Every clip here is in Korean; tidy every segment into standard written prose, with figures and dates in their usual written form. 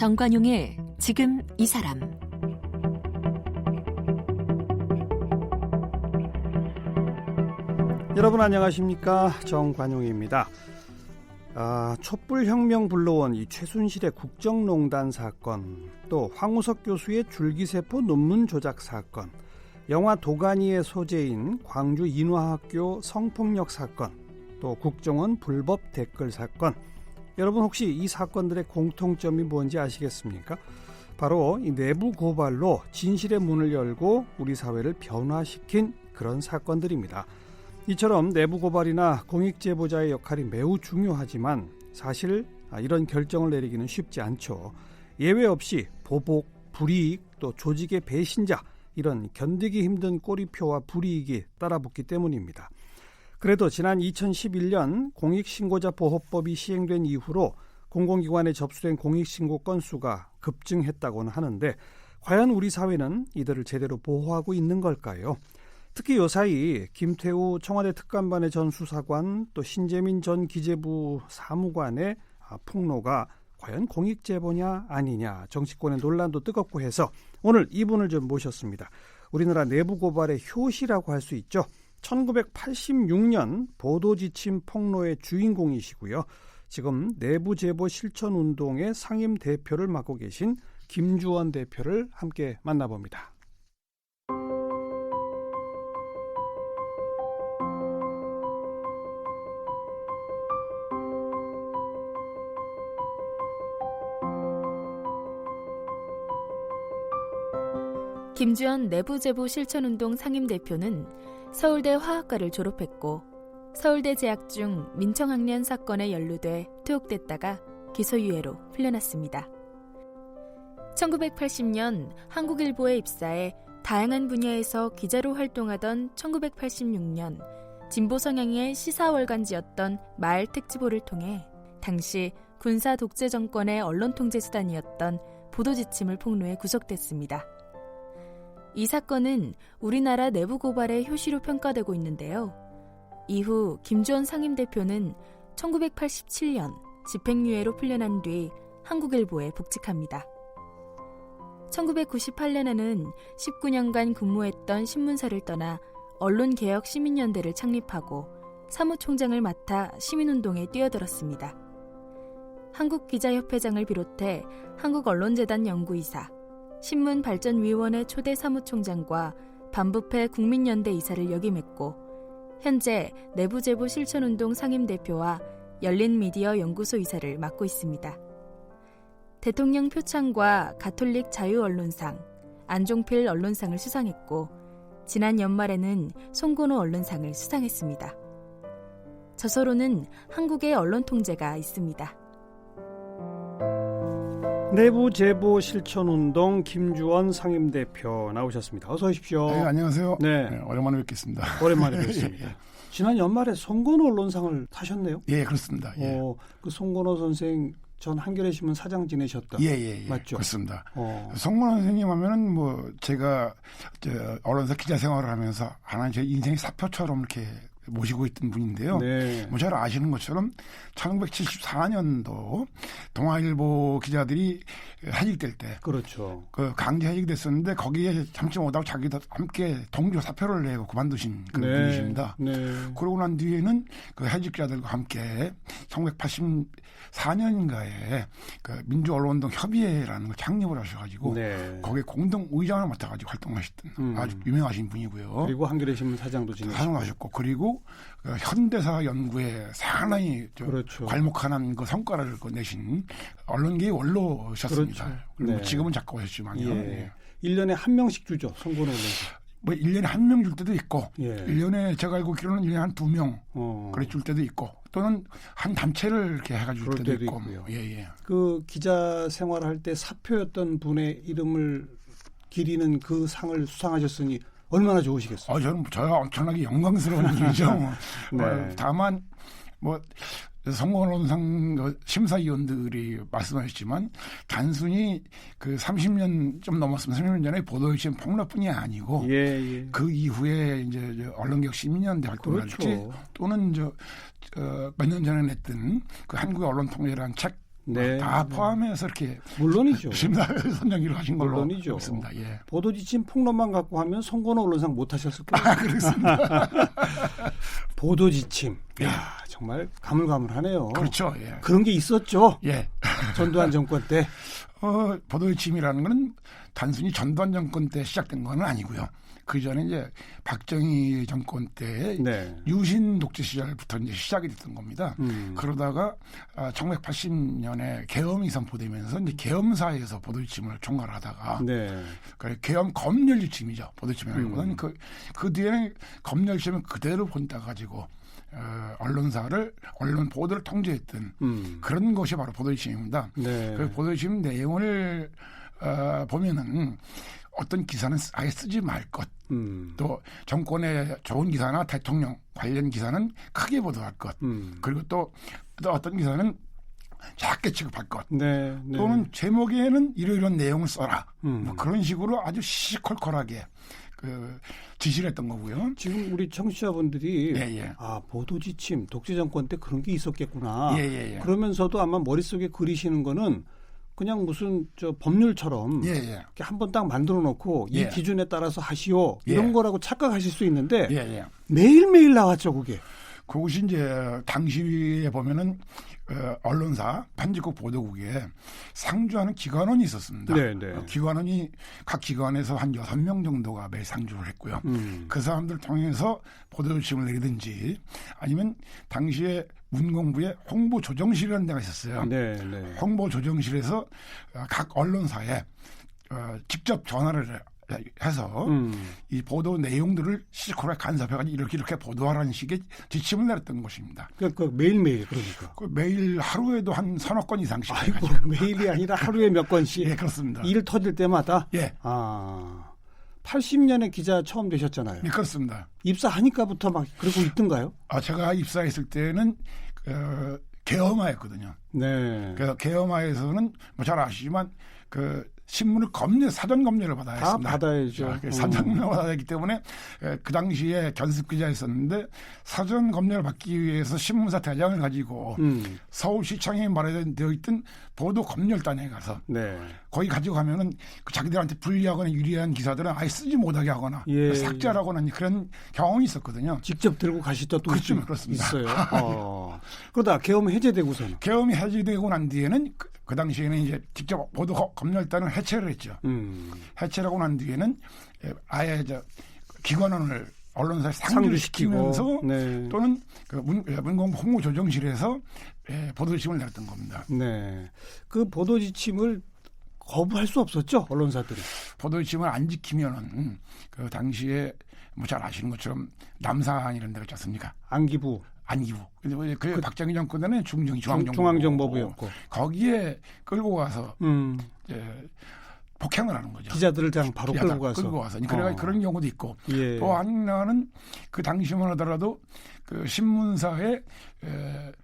정관용의 지금 이 사람. 여러분 안녕하십니까? 정관용입니다. 촛불혁명 불러온 이 최순실의 국정농단 사건, 또 황우석 교수의 줄기세포 논문 조작 사건, 영화 도가니의 소재인 광주 인화학교 성폭력 사건, 또 국정원 불법 댓글 사건, 여러분 혹시 이 사건들의 공통점이 뭔지 아시겠습니까? 바로 이 내부 고발로 진실의 문을 열고 우리 사회를 변화시킨 그런 사건들입니다. 이처럼 내부 고발이나 공익 제보자의 역할이 매우 중요하지만 사실 이런 결정을 내리기는 쉽지 않죠. 예외 없이 보복, 불이익, 또 조직의 배신자, 이런 견디기 힘든 꼬리표와 불이익이 따라붙기 때문입니다. 그래도 지난 2011년 공익신고자 보호법이 시행된 이후로 공공기관에 접수된 공익신고 건수가 급증했다고는 하는데 과연 우리 사회는 이들을 제대로 보호하고 있는 걸까요? 특히 요사이 김태우 청와대 특감반의 전 수사관, 또 신재민 전 기재부 사무관의 폭로가 과연 공익제보냐 아니냐, 정치권의 논란도 뜨겁고 해서 오늘 이분을 좀 모셨습니다. 우리나라 내부 고발의 효시라고 할 수 있죠. 1986년 보도지침 폭로의 주인공이시고요. 지금 내부제보 실천운동의 상임 대표를 맡고 계신 김주원 대표를 함께 만나봅니다. 김주원 내부제보 실천운동 상임대표는 서울대 화학과를 졸업했고 서울대 재학 중 민청학년 사건에 연루돼 투옥됐다가 기소유예로 풀려났습니다. 1980년 한국일보에 입사해 다양한 분야에서 기자로 활동하던 1986년 진보 성향의 시사월간지였던 마을 특집호를 통해 당시 군사 독재 정권의 언론 통제 수단이었던 보도지침을 폭로해 구속됐습니다. 이 사건은 우리나라 내부 고발의 효시로 평가되고 있는데요. 이후 김주원 상임대표는 1987년 집행유예로 풀려난 뒤 한국일보에 복직합니다. 1998년에는 19년간 근무했던 신문사를 떠나 언론개혁시민연대를 창립하고 사무총장을 맡아 시민운동에 뛰어들었습니다. 한국기자협회장을 비롯해 한국언론재단 연구이사, 신문발전위원회 초대 사무총장과 반부패 국민연대 이사를 역임했고 현재 내부제보 실천운동 상임대표와 열린미디어 연구소 이사를 맡고 있습니다. 대통령 표창과 가톨릭 자유언론상, 안종필 언론상을 수상했고 지난 연말에는 송건호 언론상을 수상했습니다. 저서로는 한국의 언론 통제가 있습니다. 내부제보 실천운동 김주원 상임대표 나오셨습니다. 어서 오십시오. 네, 안녕하세요. 네. 네, 오랜만에 뵙겠습니다. 오랜만에 뵙습니다. 예. 지난 연말에 송건호 언론상을 타셨네요. 예, 그렇습니다. 예. 그 송건호 선생 전 한겨레신문 사장 지내셨던. 예. 맞죠? 그렇습니다. 송건호 선생님 하면은 뭐 제가 언론사 기자 생활을 하면서 하나 제 인생의 사표처럼 이렇게 모시고 있던 분인데요. 네. 뭐 잘 아시는 것처럼 1974년도 동아일보 기자들이 해직될 때, 그렇죠. 그 강제 해직됐었는데 거기에 잠시 못하고 자기도 함께 동조 사표를 내고 그만두신 그런 분이십니다. 네. 그러고 난 뒤에는 그 해직자들과 함께 1984년인가에 그 민주언론운동 협의회라는 걸 창립을 하셔가지고 거기에 공동 의장을 맡아가지고 활동하셨던 아주 유명하신 분이고요. 그리고 한겨레신문 사장도 하셨고 그리고 그 현대사 연구에 상당히 그렇죠. 괄목한 그 성과를 내신 언론계의 원로셨습니다. 그렇죠. 그리고 지금은 작가셨지만요. 예. 1년에 한 명씩 주죠. 송건호 언론사. 뭐 1년에 한 명 줄 때도 있고 1년에 제가 알고 있기로는 1년에 한 2명 그래 줄 때도 있고 또는 한 단체를 이렇게 해가지고 줄 때도 있고. 예. 그 기자 생활할 때 사표였던 분의 이름을 기리는 그 상을 수상하셨으니 얼마나 좋으시겠어요? 저야 엄청나게 영광스러운 일이죠. 네. 다만 뭐 송건호상 심사위원들이 말씀하셨지만 단순히 그 30년 좀 넘었으면 30년 전에 보도지침 폭로뿐이 아니고 그 이후에 이제 언론개혁 시민연대 활동을 할지 또는 몇 년 전에 냈던 그 한국의 언론 통제라는 책 네. 다 포함해서 이렇게 물론이죠. 심사 선정기로 하신 걸로 물론이죠. 알고 있습니다. 예. 보도지침 폭로만 갖고 하면 송건호 언론상 못 하셨을 거예요. 그렇습니다. 보도지침. 예. 야, 정말 가물가물하네요. 그렇죠. 예. 그런 게 있었죠. 예. 전두환 정권 때. 보도지침이라는 것은 단순히 전두환 정권 때 시작된 건 아니고요. 그 전에 이제 박정희 정권 때 네. 유신 독재 시절부터 이제 시작이 됐던 겁니다. 그러다가 1980년에 계엄이 선포되면서 이제 계엄사에서 보도지침을 총괄하다가 네. 계엄 검열지침이죠. 보도지침이라기보다는 그 뒤에는 검열지침을 그대로 본따 가지고 언론 보도를 통제했던 그런 것이 바로 보도지침입니다. 네. 그 보도지침 내용을 보면은 어떤 기사는 아예 쓰지 말 것, 또 정권의 좋은 기사나 대통령 관련 기사는 크게 보도할 것, 그리고 또 어떤 기사는 작게 취급할 것, 네, 네. 또는 제목에는 이런 내용을 써라. 뭐 그런 식으로 아주 시시콜콜하게 지시를 했던 거고요. 지금 우리 청취자분들이 예. 보도지침 독재 정권 때 그런 게 있었겠구나. 예. 그러면서도 아마 머릿속에 그리시는 거는 그냥 무슨 법률처럼 이렇게 한 번 딱 만들어 놓고 이 기준에 따라서 하시오 이런 거라고 착각하실 수 있는데 매일매일 나왔죠, 그게. 그것이 이제 당시에 보면은 언론사 편집국 보도국에 상주하는 기관원이 있었습니다. 네. 기관원이 각 기관에서 한 6명 정도가 매일 상주를 했고요. 그 사람들 통해서 보도지침을 내리든지 아니면 당시에 문공부에 홍보조정실이라는 데가 있었어요. 네. 홍보조정실에서 각 언론사에 직접 전화를 해서 이 보도 내용들을 시시콜콜하게 간섭해가지고 이렇게 보도하라는 식의 지침을 내렸던 것입니다. 그러니까 매일매일 그러니까. 매일 하루에도 한 서너 건 이상씩. 아이고, 매일이 아니라 하루에 몇 건씩. 예, 그렇습니다. 일 터질 때마다. 예. 80년에 기자 처음 되셨잖아요. 네, 그렇습니다. 입사하니까부터 막 그러고 있던가요? 제가 입사했을 때는 계엄하였거든요. 네. 그래서 계엄하에서는 뭐 잘 아시지만 신문을 사전 검열을 받아야 다 했습니다. 받아야죠. 사전 검열을 받아야 했기 때문에 그 당시에 견습 기자였었는데 사전 검열을 받기 위해서 신문사 대장을 가지고 서울시청에 마련되어 있던 보도 검열단에 가서 거기 가지고 가면은 자기들한테 불리하거나 유리한 기사들은 아예 쓰지 못하게 하거나 삭제하거나 그런 경험이 있었거든요. 직접 들고 가시다 또 그렇습니다. 있어요. 그러다 계엄 해제되고서는. 계엄이 해제되고 난 뒤에는 그 당시에는 이제 직접 보도 검열단을 해체를 했죠. 해체를 하고 난 뒤에는 아예 기관원을 언론사에 상주시키면서 또는 문공부 홍보조정실에서 보도지침을 내렸던 겁니다. 네, 그 보도지침을 거부할 수 없었죠, 언론사들이. 보도지침을 안 지키면은 그 당시에 뭐 잘 아시는 것처럼 남산 이런 데가 있지 않습니까? 안기부. 근데 그 박정희 정권에는 중앙정보부였고 거기에 끌고 가서 폭행을 하는 거죠. 기자들을 그냥 바로 끌고 가서. 그래가 그런 경우도 있고 또 하나는 그 당시만 하더라도 그 신문사의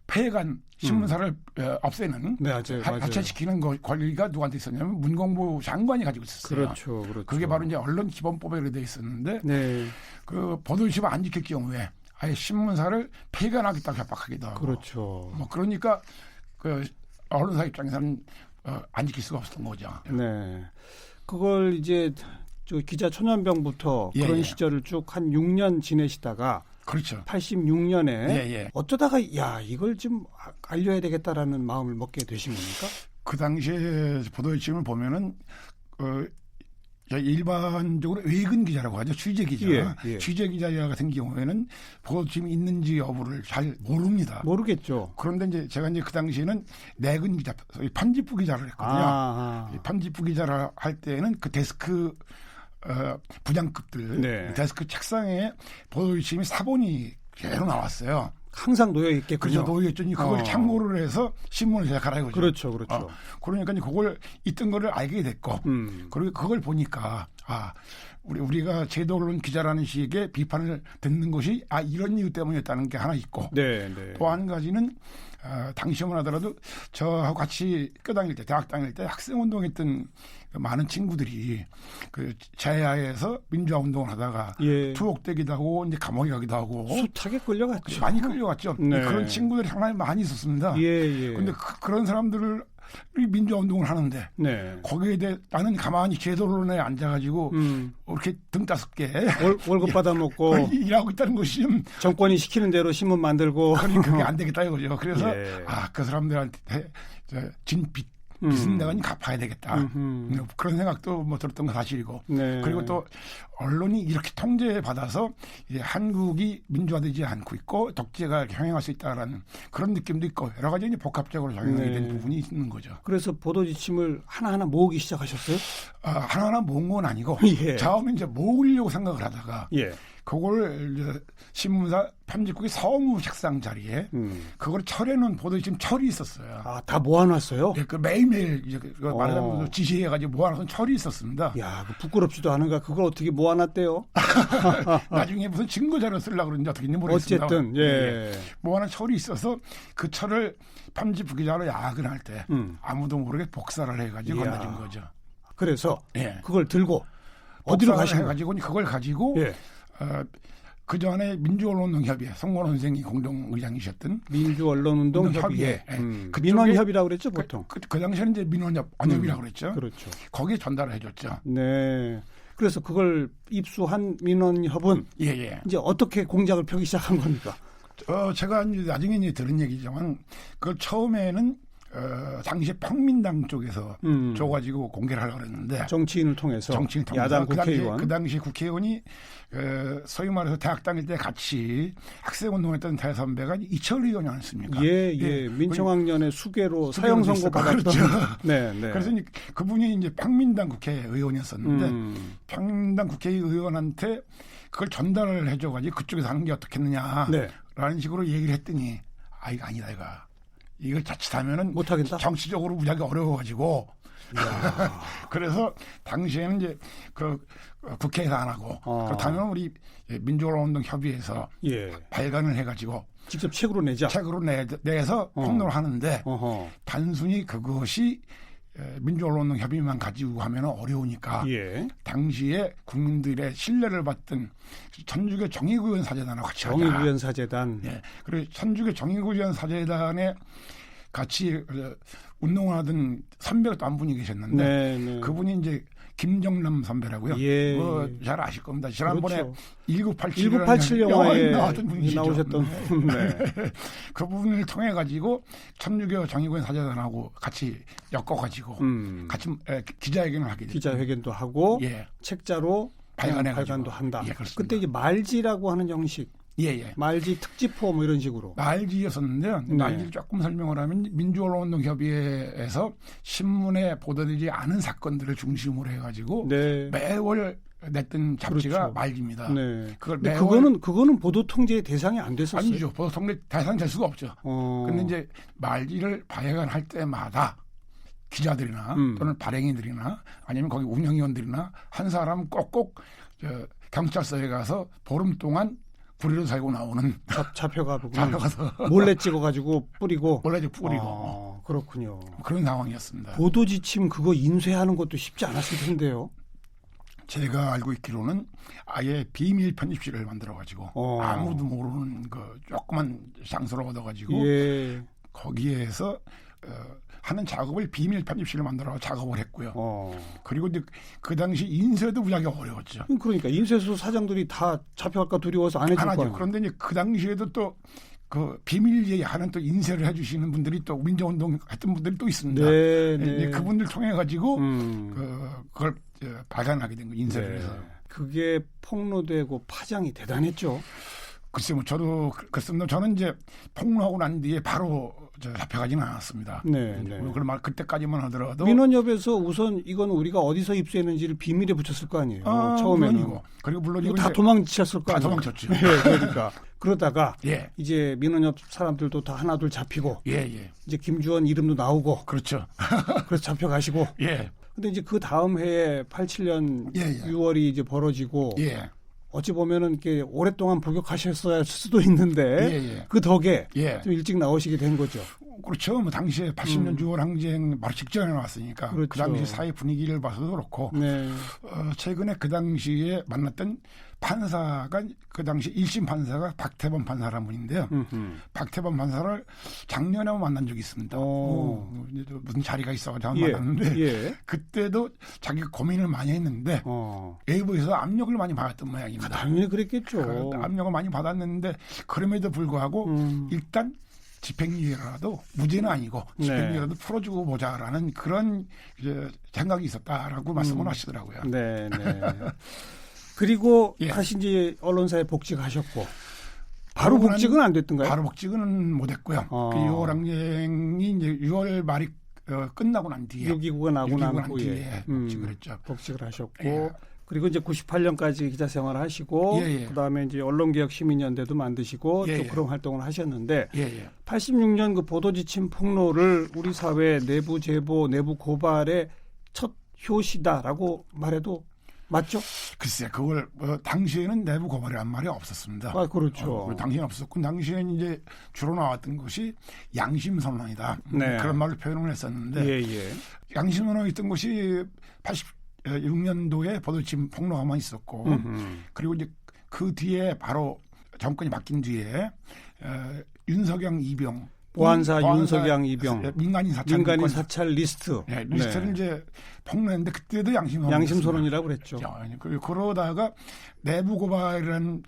폐간 신문사를 없애는 해체시키는 권리가 누구한테 있었냐면 문공부 장관이 가지고 있었어요. 그렇죠. 그게 바로 이제 언론기본법에 되어 있었는데 그 보도지침을 안 지킬 경우에 아예 신문사를 폐간하겠다고 협박하기도 하고. 그렇죠. 뭐 그러니까 그 언론사 입장에서는 안 지킬 수가 없었던 거죠. 네. 그걸 이제 기자 초년병부터 그런 시절을 쭉 한 6년 지내시다가 그렇죠. 86년에 어쩌다가 이걸 좀 알려야 되겠다라는 마음을 먹게 되신 겁니까? 그 당시에 보도지침을 보면은 일반적으로 외근 기자라고 하죠. 취재 기자. 취재 기자 같은 경우에는 보도지침이 있는지 여부를 잘 모릅니다. 모르겠죠. 그런데 이제 제가 그 당시에는 내근 기자, 편집부 기자를 했거든요. 편집부 기자를 할 때는 그 데스크 부장급들 데스크 책상에 보도지침이 사본이 계속 나왔어요. 항상 놓여 있겠군요. 그렇죠. 놓여 있더니 그걸 참고를 해서 신문을 제작하라 이거죠. 그렇죠. 그러니까 그걸 있던 거를 알게 됐고, 그리고 그걸 보니까 우리가 제도 언론 기자라는 식의 비판을 듣는 것이 이런 이유 때문이었다는 게 하나 있고, 또 한 가지는 당시만 하더라도 저하고 같이 학교 다닐 때, 대학 다닐 때 학생 운동했던 많은 친구들이 그 제야에서 민주화 운동을 하다가 예. 투옥되기도 하고 이제 감옥에 가기도 하고 숱하게 끌려갔죠. 많이 끌려갔죠. 네. 그런 친구들이 상당히 많이 있었습니다. 예. 그런데 그런 사람들을 민주화 운동을 하는데 네. 거기에 대해 나는 가만히 제도론에 앉아가지고 이렇게 등 따숩게 월급 받아먹고 일하고 있다는 것이 정권이 시키는 대로 신문 만들고 그게 안 되겠다 이거죠. 그래서 예. 그 사람들한테 진 빚은 내가 갚아야 되겠다. 그런 생각도 뭐 들었던 건 사실이고. 네. 그리고 또 언론이 이렇게 통제받아서 이제 한국이 민주화되지 않고 있고 독재가 형행할 수 있다라는 그런 느낌도 있고 여러 가지 이제 복합적으로 작용하게 된 부분이 있는 거죠. 그래서 보도 지침을 하나하나 모으기 시작하셨어요? 하나하나 모은 건 아니고 예. 처음에 이제 모으려고 생각을 하다가 예. 그걸 이제 신문사 편집국의 서무 책상 자리에 그걸 철해놓은 보도 지침 철이 있었어요. 다 모아놨어요? 그 매일매일 이제 말하자면 지시해가지고 모아놓은 철이 있었습니다. 야, 부끄럽지도 않은가 그걸 어떻게 모아놨대요? 나중에 무슨 증거 자료 쓰려고 그러는지 어떻게 했는지 모르겠습니다. 어쨌든 예. 모아놓은 철이 있어서 그 철을 편집 기자로 야근할 때 아무도 모르게 복사를 해가지고 이야. 건네준 거죠. 그래서 예. 그걸 들고 어디로 가신 거예요? 해가지고 그걸 가지고 예. 그 전에 민주언론운동협의회 송건호 선생이 공동의장이셨던 민주언론운동협의회. 그쪽에 민원협이라고 그랬죠 보통. 그 당시에는 이제 민원협, 언협이라고 그랬죠. 그렇죠. 거기에 전달을 해줬죠. 네. 그래서 그걸 입수한 민원협은 예. 이제 어떻게 공작을 펴기 시작한 겁니까? 제가 이제 나중에 이제 들은 얘기지만 그걸 처음에는 당시 평민당 쪽에서 줘가지고 공개를 하려고 했는데 정치인을 통해서 야당 국회의원 그 당시 국회의원이 소위 말해서 대학 다닐 때 같이 학생운동했던 대선배가 이철 의원이 아니었습니까? 예. 민청학년의 수괴로 사형 선고 받았던. 그렇죠. 네. 그래서 그분이 이제 평민당 국회의원이었었는데 평민당 국회의원한테 그걸 전달을 해줘가지고 그쪽에서 하는 게 어떻겠느냐라는 식으로 얘기를 했더니 이거 아니다 이걸 자칫하면은 못하겠다. 정치적으로 무지하게 어려워가지고 그래서 당시에는 이제 그 국회에서 안 하고 그렇다면 우리 민주언론운동협의회에서 발간을 해가지고 직접 책으로 내자. 책으로 내서 폭로를 하는데 단순히 그것이 민주언론운동협의회만 가지고 하면 어려우니까 당시에 국민들의 신뢰를 받던 천주교 정의구현 사재단하고 같이 하자. 정의구현 사재단. 그리고 천주교 정의구현 사재단에 같이 운동을 하던 선배가 또 한 분이 계셨는데 그분이 이제 김정남 선배라고요. 뭐 잘 아실 겁니다. 지난번에 그렇죠. 1987 영화에 나왔던 분이시죠. 나오셨던 그 부분을 통해 가지고 천주교 정의구현 사재단하고 같이 엮어가지고 같이 기자회견을 하게 됐죠. 기자회견도 하고 책자로 발간도 한다. 그때 이제 말지라고 하는 형식. 말지 특집호 뭐 이런 식으로. 말지였었는데 말지를 조금 설명을 하면 민주언론운동협의회에서 신문에 보도되지 않은 사건들을 중심으로 해가지고 매월 냈던 잡지가 말지입니다. 그걸 그거는 보도 통제의 대상이 안 됐었어요. 아니죠. 보도 통제 대상 될 수가 없죠. 그런데 이제 말지를 발간할 때마다 기자들이나 또는 발행인들이나 아니면 거기 운영위원들이나 한 사람 꼭꼭 경찰서에 가서 보름 동안 부리로 살고 나오는 잡혀가서 몰래 찍어가지고 뿌리고 그렇군요. 그런 상황이었습니다. 보도 지침 그거 인쇄하는 것도 쉽지 않았을 텐데요. 제가 알고 있기로는 아예 비밀 편집실을 만들어가지고 아무도 모르는 그 조그만 장소를 얻어가지고 거기에서 하는 작업을 비밀 편집실을 만들어 작업을 했고요. 그리고 이제 그 당시 인쇄도 무지하게 어려웠죠. 그러니까 인쇄소 사장들이 다 잡혀갈까 두려워서 안 해줄 거 아니에요. 그런데 이제 그 당시에도 또 그 비밀 예하는 또 인쇄를 해주시는 분들이 또 민주운동 했던 분들이 또 있습니다. 이제 그분들 통해 가지고 그걸 발간하게 된 거 인쇄를 해서. 그게 폭로되고 파장이 대단했죠. 글쎄 뭐 저도 그렇습니다. 저는 이제 폭로하고 난 뒤에 바로 잡혀가지는 않았습니다. 그걸 그때까지만 하더라도 민원협에서 우선 이건 우리가 어디서 입수했는지를 비밀에 붙였을 거 아니에요. 처음에는. 그리고 물론 다 도망쳤을 거 아니에요. 다 도망쳤죠. 그러니까 그러다가 이제 민원협 사람들도 다 하나둘 잡히고 이제 김주원 이름도 나오고 그렇죠. 그래서 잡혀가시고. 근데 이제 그 다음 해에 87년 6월이 이제 벌어지고 어찌 보면은 이렇게 오랫동안 복역하셨어야 할 수도 있는데 그 덕에 좀 일찍 나오시게 된 거죠. 그렇죠. 뭐 당시에 80년 6월 항쟁 바로 직전에 나왔으니까 그렇죠. 그 당시 사회 분위기를 봐서도 그렇고 네. 최근에 그 당시에 만났던 판사가 그 당시 1심 판사가 박태범 판사라는 분인데요. 박태범 판사를 작년에 만난 적이 있습니다. 무슨 자리가 있어가지고 만났는데 그때도 자기가 고민을 많이 했는데 외부에서 압력을 많이 받았던 모양입니다. 당연히 그랬겠죠. 압력을 많이 받았는데 그럼에도 불구하고 일단 집행유예라도 무죄는 아니고 집행유예라도 풀어주고 보자라는 그런 이제 생각이 있었다라고 말씀을 하시더라고요. 네. 그리고 다시 이제 언론사에 복직하셨고 바로 복직은 안 됐던가요? 바로 복직은 못했고요. 그 6월 항쟁이 이제 6월 말이 끝나고 난 뒤에 6.29가 나고 난 뒤에 복직을 했죠. 복직을 하셨고 그리고 이제 98년까지 기자 생활을 하시고 그다음에 이제 언론개혁시민연대도 만드시고 또 그런 활동을 하셨는데 86년 그 보도지침 폭로를 우리 사회 내부 제보, 내부 고발의 첫 효시다라고 말해도 맞죠? 글쎄, 그걸 당시에는 내부 고발이란 말이 없었습니다. 그렇죠. 당시에는 없었고 당시에는 이제 주로 나왔던 것이 양심 선언이다. 그런 말로 표현을 했었는데 양심 선언이 있던 것이 86년도에 보도지침 폭로가만 있었고 그리고 이제 그 뒤에 바로 정권이 바뀐 뒤에 윤석영 이병 보안사 윤석영 이병 민간인 사찰 리스트 리스트를 이제 폭로했는데 그때도 양심 선언이라고 그랬죠. 그러다가 내부 고발이라는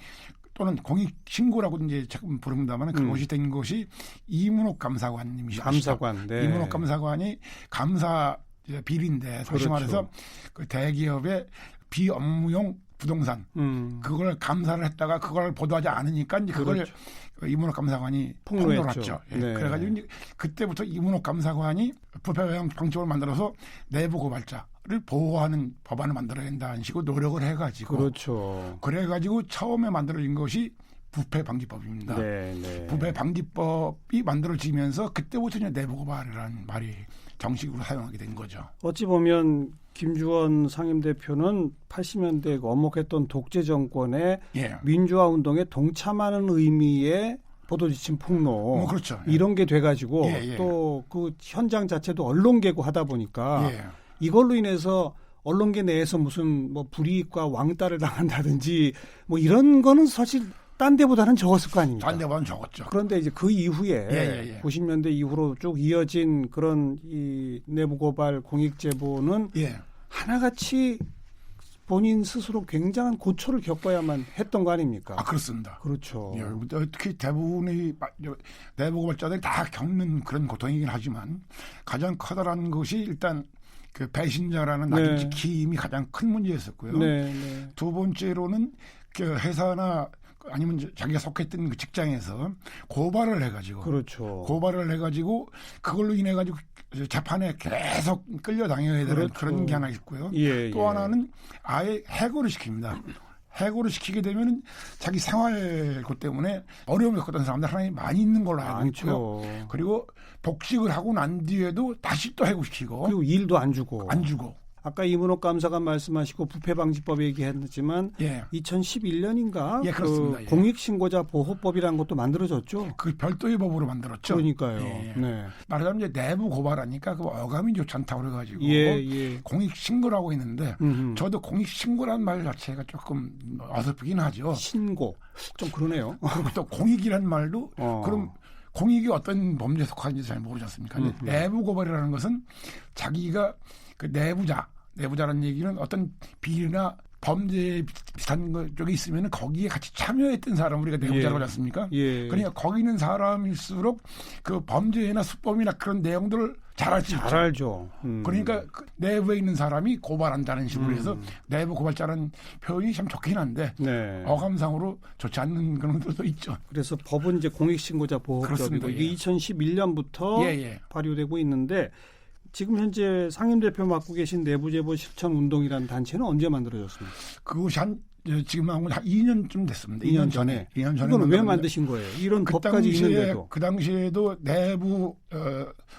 또는 공익 신고라고 이제 조금 부릅니다만 그것이 된 것이 이문옥 감사관님이시죠. 감사관. 이문옥 감사관이 감사 비리인데 다시 말해서 그 대기업의 비업무용 부동산 그걸 감사를 했다가 그걸 보도하지 않으니까 이제 그걸 이문옥 감사관이 폭로했죠. 그래가지고 이제 그때부터 이문옥 감사관이 부패 방지법을 만들어서 내부 고발자를 보호하는 법안을 만들어야 된다는 식으로 노력을 해가지고 그래가지고 처음에 만들어진 것이 부패 방지법입니다. 부패 방지법이 만들어지면서 그때부터 이제 내부 고발이라는 말이 정식으로 사용하게 된 거죠. 어찌 보면 김주원 상임대표는 80년대에 엄혹했던 독재 정권의 민주화 운동에 동참하는 의미의 보도지침 폭로 그렇죠. 이런 게 돼가지고 또 그 현장 자체도 언론계고 하다 보니까 이걸로 인해서 언론계 내에서 무슨 뭐 불이익과 왕따를 당한다든지 뭐 이런 거는 사실 딴 데보다는 적었을 거 아닙니까? 딴 데보다는 적었죠. 그런데 이제 그 이후에 90년대 이후로 쭉 이어진 그런 이 내부 고발 공익 제보는 하나같이 본인 스스로 굉장한 고초를 겪어야만 했던 거 아닙니까? 그렇습니다. 그렇죠. 특히 대부분의 내부 고발자들이 다 겪는 그런 고통이긴 하지만 가장 커다란 것이 일단 그 배신자라는 낙인 찍힘이 가장 큰 문제였었고요. 두 번째로는 그 회사나 아니면 자기가 속했던 그 직장에서 고발을 해가지고 고발을 해가지고 그걸로 인해 가지고 재판에 계속 끌려다녀야 되는 그런 게 하나 있고요. 또 하나는 아예 해고를 시킵니다. 해고를 시키게 되면 자기 생활 것 때문에 어려움을 겪었던 사람들 하나님 많이 있는 걸로 알고 있고요. 그리고 복직을 하고 난 뒤에도 다시 또 해고시키고 그리고 일도 안 주고 아까 이문옥 감사관 말씀하시고 부패방지법 얘기했지만 2011년인가 그 공익신고자 보호법이라는 것도 만들어졌죠. 그 별도의 법으로 만들었죠. 그러니까요. 말하자면 이제 내부 고발하니까 그 어감이 좋지 않다고 그래가지고 공익신고라고 했는데 저도 공익신고라는 말 자체가 조금 어설프긴 하죠. 신고 좀 그러네요. 그리고 또 공익이라는 말도 그럼 공익이 어떤 범죄에 속하는지 잘 모르지 않습니까? 내부 고발이라는 것은 자기가 그 내부자라는 얘기는 어떤 비리나 범죄 비슷한 것 쪽에 있으면 거기에 같이 참여했던 사람 우리가 내부자라고 하지 않습니까? 그러니까 거기 있는 사람일수록 그 범죄나 수법이나 그런 내용들을 잘 알죠. 그러니까 그 내부에 있는 사람이 고발한다는 식으로 해서 내부 고발자라는 표현이 참 좋긴 한데 어감상으로 좋지 않는 그런 것도 있죠. 그래서 법은 이제 공익신고자 보호법이고 이게 2011년부터 발효되고 있는데 지금 현재 상임대표 맡고 계신 내부제보 실천운동이라는 단체는 언제 만들어졌습니까? 그것이 지금 한 2년쯤 됐습니다. 2년 전에. 이건 왜 만드신 거예요? 이런 법까지 있는데도. 그 당시에도 내부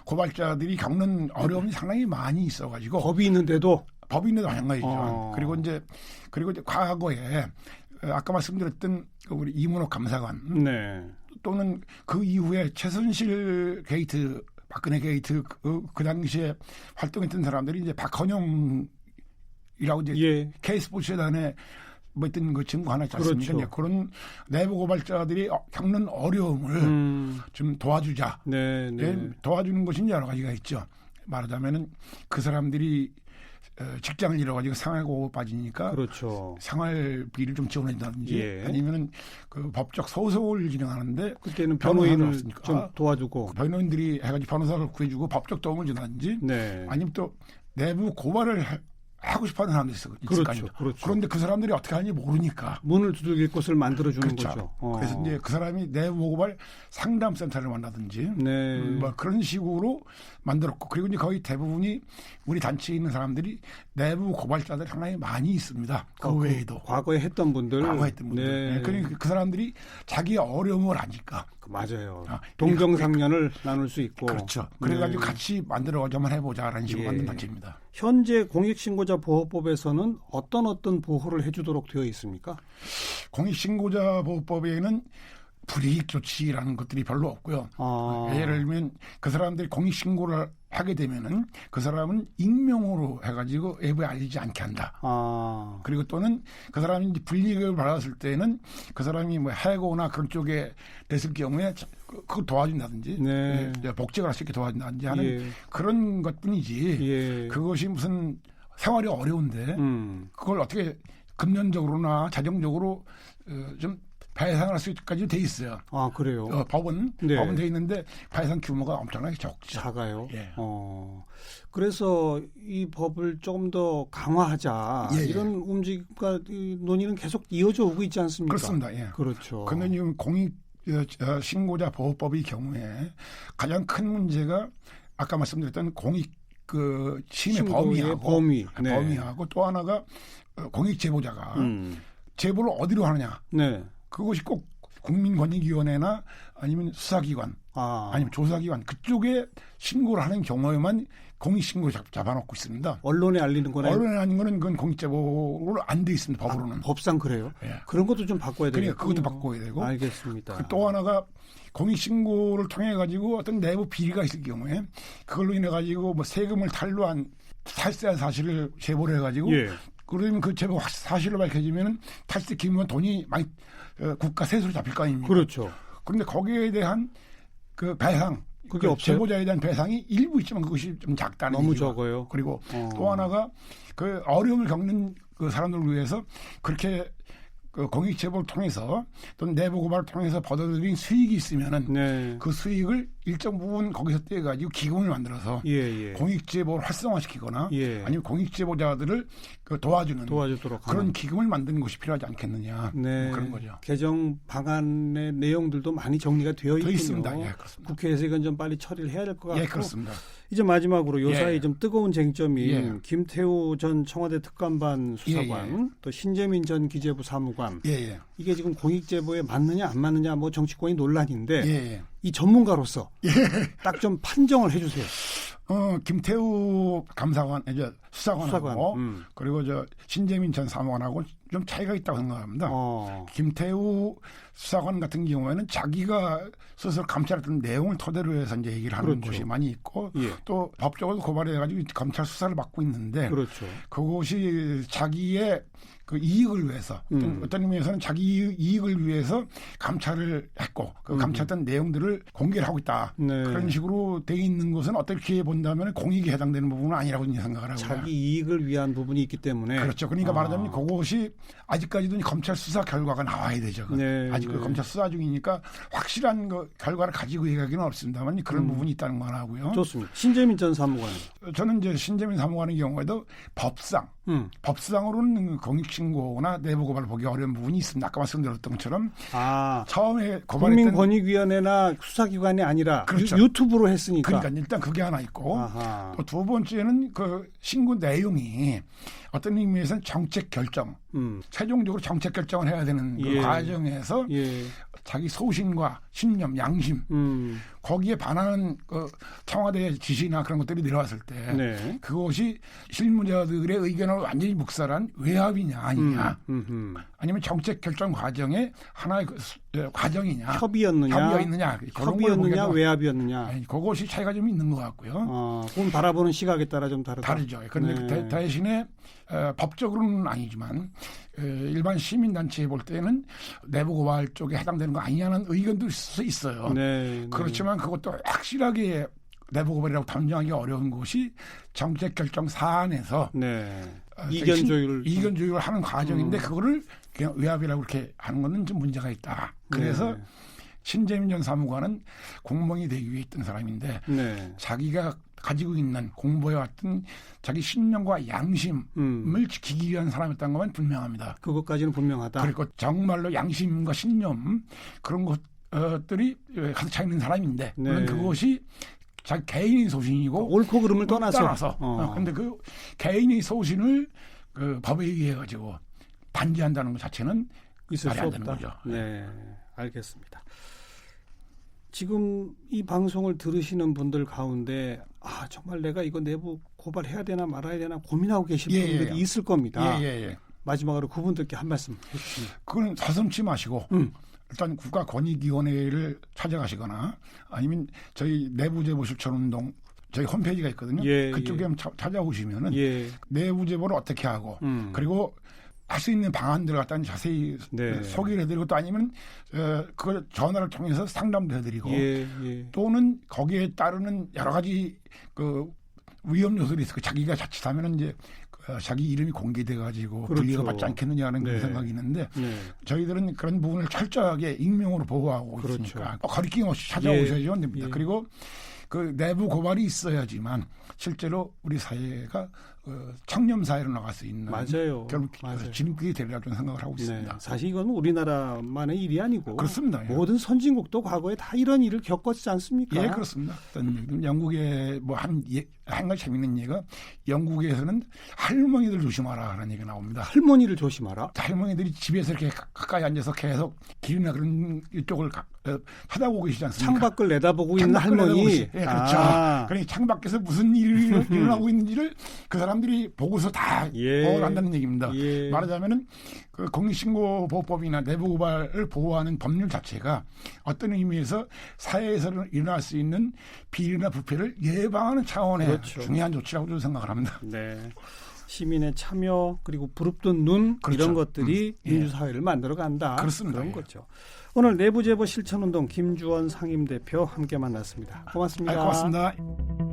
고발자들이 겪는 어려움이 상당히 많이 있어가지고. 법이 있는데도 마찬가지죠. 그리고 이제 과거에 아까 말씀드렸던 우리 이문옥 감사관 네. 또는 그 이후에 최순실 게이트, 박근혜 게이트 그 당시에 활동했던 사람들이 이제 박헌영이라고 이제 예. K스포츠재단에 뭐 있던 그 증거 하나 있지 않습니까? 그렇죠. 그런 내부 고발자들이 겪는 어려움을 좀 도와주자. 네, 네. 도와주는 것이 여러 가지가 있죠. 말하자면은 그 사람들이 직장을 잃어가지고 생활고에 빠지니까 그렇죠. 생활비를 좀 지원해준다든지 예. 아니면은 그 법적 소송을 진행하는데 그때는 변호사를 변호인을 없으니까. 좀 도와주고. 변호인들이 해가지고 변호사를 구해주고 법적 도움을 준다든지 네. 아니면 또 내부 고발을 하고 싶어하는 사람들이 있을 거 아니에요. 그렇죠. 그런데 그 사람들이 어떻게 하는지 모르니까. 문을 두들길 곳을 만들어주는 그렇죠. 거죠. 그래서 이제 그 사람이 내부 고발 상담센터를 만나든지 네. 뭐 그런 식으로 만들었고 그리고 이제 거의 대부분이 우리 단체에 있는 사람들이 내부 고발자들 상당히 많이 있습니다. 그 외에도. 과거에 했던 분들. 과거에 했던 분들. 네. 네. 그러니까 그 사람들이 자기의 어려움을 아니까. 맞아요. 아, 동정상련을 나눌 수 있고. 그렇죠. 그래가지고 네. 같이 만들어가지고 한번 해보자라는 식으로 예. 만든 단체입니다. 현재 공익신고자 보호법에서는 어떤 보호를 해주도록 되어 있습니까? 공익신고자 보호법에는 불이익 조치라는 것들이 별로 없고요. 예를 들면 그 사람들이 공익신고를 하게 되면은 그 사람은 익명으로 해가지고 외부에 알리지 않게 한다. 그리고 또는 그 사람이 이제 불이익을 받았을 때는 그 사람이 뭐 해고나 그런 쪽에 됐을 경우에 그걸 도와준다든지 네. 복직을 할 수 있게 도와준다든지 하는 예. 그런 것뿐이지 예. 그것이 무슨 생활이 어려운데 그걸 어떻게 금전적으로나 자정적으로 좀 배상할 수 있기까지 돼 있어요. 그래요? 법은 네. 돼 있는데 배상 규모가 엄청나게 적죠. 작아요. 예. 그래서 이 법을 조금 더 강화하자 예, 예. 이런 움직임과 논의는 계속 이어져 오고 있지 않습니까? 그렇습니다. 예. 그렇죠. 그런데 지금 공익 신고자 보호법의 경우에 가장 큰 문제가 아까 말씀드렸던 공익 그 시민의 범위하고 또 하나가 공익 제보자가 제보를 어디로 하느냐. 네. 그것이 꼭 국민권익위원회나 아니면 수사기관 아니면 조사기관 그쪽에 신고를 하는 경우에만 공익신고를 잡아놓고 있습니다. 언론에 알리는 거는 언론에 알리는 거는 그건 공익제보로 안 돼 있습니다. 법으로는. 법상 그래요? 예. 그런 것도 좀 바꿔야 되겠군요. 그러니까 그것도 바꿔야 되고. 알겠습니다. 또 하나가 공익신고를 통해 가지고 어떤 내부 비리가 있을 경우에 그걸로 인해 가지고 뭐 세금을 탈루한 탈세한 사실을 제보를 해가지고 예. 그러면 그 제보 사실로 밝혀지면 탈세 기면 돈이 많이 국가 세수로 잡힐 거 아닙니까? 그렇죠. 그런데 거기에 대한 그 배상, 그게 없어요? 제보자에 대한 배상이 일부 있지만 그것이 좀 작다는 너무 얘기가. 적어요. 그리고 또 하나가 그 어려움을 겪는 그 사람들을 위해서 그렇게 그 공익 제보를 통해서 또는 내부 고발을 통해서 벌어들인 수익이 있으면은 네. 그 수익을 일정 부분 거기서 떼가지고 기금을 만들어서 예. 공익 제보를 활성화시키거나 예. 아니면 공익 제보자들을 그 도와주도록 하는. 그런 기금을 만드는 것이 필요하지 않겠느냐. 네. 뭐 그런 거죠. 개정 방안의 내용들도 많이 정리가 되어 있군요. 있습니다. 예, 그렇습니다. 국회에서 이건 좀 빨리 처리를 해야 될 것 같고. 예, 그렇습니다. 이제 마지막으로 요사이 예. 좀 뜨거운 쟁점인 예. 김태우 전 청와대 특감반 수사관, 또 신재민 전 기재부 사무관. 예. 이게 지금 공익제보에 맞느냐 안 맞느냐 뭐 정치권이 논란인데 예. 이 전문가로서 딱 좀 판정을 해주세요. 김태우 감사관, 이제 수사관하고 수사관. 그리고 저 신재민 전 사무관하고 좀 차이가 있다고 생각합니다. 김태우 수사관 같은 경우에는 자기가 스스로 감찰했던 내용을 토대로 해서 이제 얘기를 하는 그렇죠. 곳이 많이 있고 예. 또 법적으로 고발해가지고 검찰 수사를 받고 있는데 그렇죠. 그것이 자기의 그 이익을 위해서 어떤 의미에서는 자기 이익을 위해서 감찰을 했고 그 감찰했던 내용들을 공개를 하고 있다. 네. 그런 식으로 돼 있는 것은 어떻게 본다면 공익에 해당되는 부분은 아니라고 생각을 하고요. 자기 이익을 위한 부분이 있기 때문에. 그렇죠. 그러니까 말하자면 그것이 아직까지도 검찰 수사 결과가 나와야 되죠. 네, 아직 네. 검찰 수사 중이니까 확실한 그 결과를 가지고 얘기하기는 어렵습니다만 그런 부분이 있다는 거 하고요. 좋습니다. 신재민 전 사무관. 저는 이제 신재민 사무관의 경우에도 법상으로는 공익신고나 내부 고발을 보기 어려운 부분이 있습니다. 아까 말씀드렸던 것처럼 처음에 고발했던 국민권익위원회나 수사기관이 아니라 그렇죠. 유튜브로 했으니까. 그러니까 일단 그게 하나 있고 또 두 번째는 그 신고 내용이 어떤 의미에서는 정책 결정, 최종적으로 정책 결정을 해야 되는 그 과정에서 자기 소신과 신념, 양심 거기에 반하는 그 청와대 지시나 그런 것들이 내려왔을 때 그것이 실무자들의 의견을 완전히 묵살한 외압이냐 아니냐 아니면 정책 결정 과정의 하나의 과정이냐 협의였느냐 외압이었느냐 그것이 차이가 좀 있는 것 같고요. 그건 바라보는 시각에 따라 좀 다르죠. 그런데 대신에 법적으로는 아니지만 일반 시민단체에 볼 때는 내부 고발 쪽에 해당되는 거 아니냐는 의견도 있어요. 그렇지만 그것도 확실하게 내부 고발이라고 단정하기 어려운 것이 정책 결정 사안에서 이견 조율을 하는 과정인데 그거를 그냥 외압이라고 그렇게 하는 것은 좀 문제가 있다. 그래서 신재민 전 사무관은 공무원이 되기 위해 있던 사람인데 자기가 가지고 있는 공부해왔던 자기 신념과 양심을 지키기 위한 사람이었다는 것만 분명합니다. 그것까지는 분명하다. 그리고 정말로 양심과 신념 그런 것들이 가득 차 있는 사람인데 물론 그것이 자기 개인의 소신이고 옳고 그름을 떠나서 그런데 그 개인의 소신을 그 법에 의해 가지고 단죄한다는 것 자체는 있을 수 없다. 거죠. 네, 알겠습니다. 지금 이 방송을 들으시는 분들 가운데 정말 내가 이거 내부 고발해야 되나 말아야 되나 고민하고 계신 분들이 있을 겁니다. 마지막으로 그분들께 한 말씀 해주시면. 그건 서슴지 마시고 일단 국가권익위원회를 찾아가시거나 아니면 저희 내부제보실천운동 저희 홈페이지가 있거든요. 그쪽에 한번 찾아오시면은 내부제보를 어떻게 하고 그리고 할 수 있는 방안들을 갖다 자세히 소개를 해드리고 또 아니면 그걸 전화를 통해서 상담도 해드리고 또는 거기에 따르는 여러 가지 그 위험 요소들이 있고 자기가 자칫하면은 이제 자기 이름이 공개돼가지고 분리가 받지 않겠느냐는 그런 생각이 있는데 저희들은 그런 부분을 철저하게 익명으로 보호하고 있으니까 거리낌 없이 찾아오셔야죠 됩니다. 그리고 그 내부 고발이 있어야지만 실제로 우리 사회가 청렴 사회로 나갈 수 있는 결국 지름길이 되리라고 저는 생각을 하고 있습니다. 사실 이건 우리나라만의 일이 아니고 그렇습니다. 모든 선진국도 과거에 다 이런 일을 겪었지 않습니까? 예, 그렇습니다. 영국에 뭐 한 가지 재밌는 얘기가 영국에서는 할머니들 조심하라 하는 얘기가 나옵니다. 할머니를 조심하라? 할머니들이 집에서 이렇게 가까이 앉아서 계속 길이나 그런 이쪽을 쳐다보고 계시지 않습니까? 창밖을 내다보고 있는 할머니. 그렇죠. 그러니 창밖에서 무슨 일이 일어나고 있는지를 그 사람들이 보고서 다 보호를 한다는 얘기입니다. 말하자면은 그 공익신고보호법이나 내부고발을 보호하는 법률 자체가 어떤 의미에서 사회에서 일어날 수 있는 비리나 부패를 예방하는 차원의 중요한 조치라고 저는 생각을 합니다. 시민의 참여 그리고 부릅뜬 눈 이런 것들이 민주사회를 만들어간다. 그렇습니다. 그런 거죠. 오늘 내부제보 실천운동 김주원 상임대표 함께 만났습니다. 고맙습니다. 고맙습니다.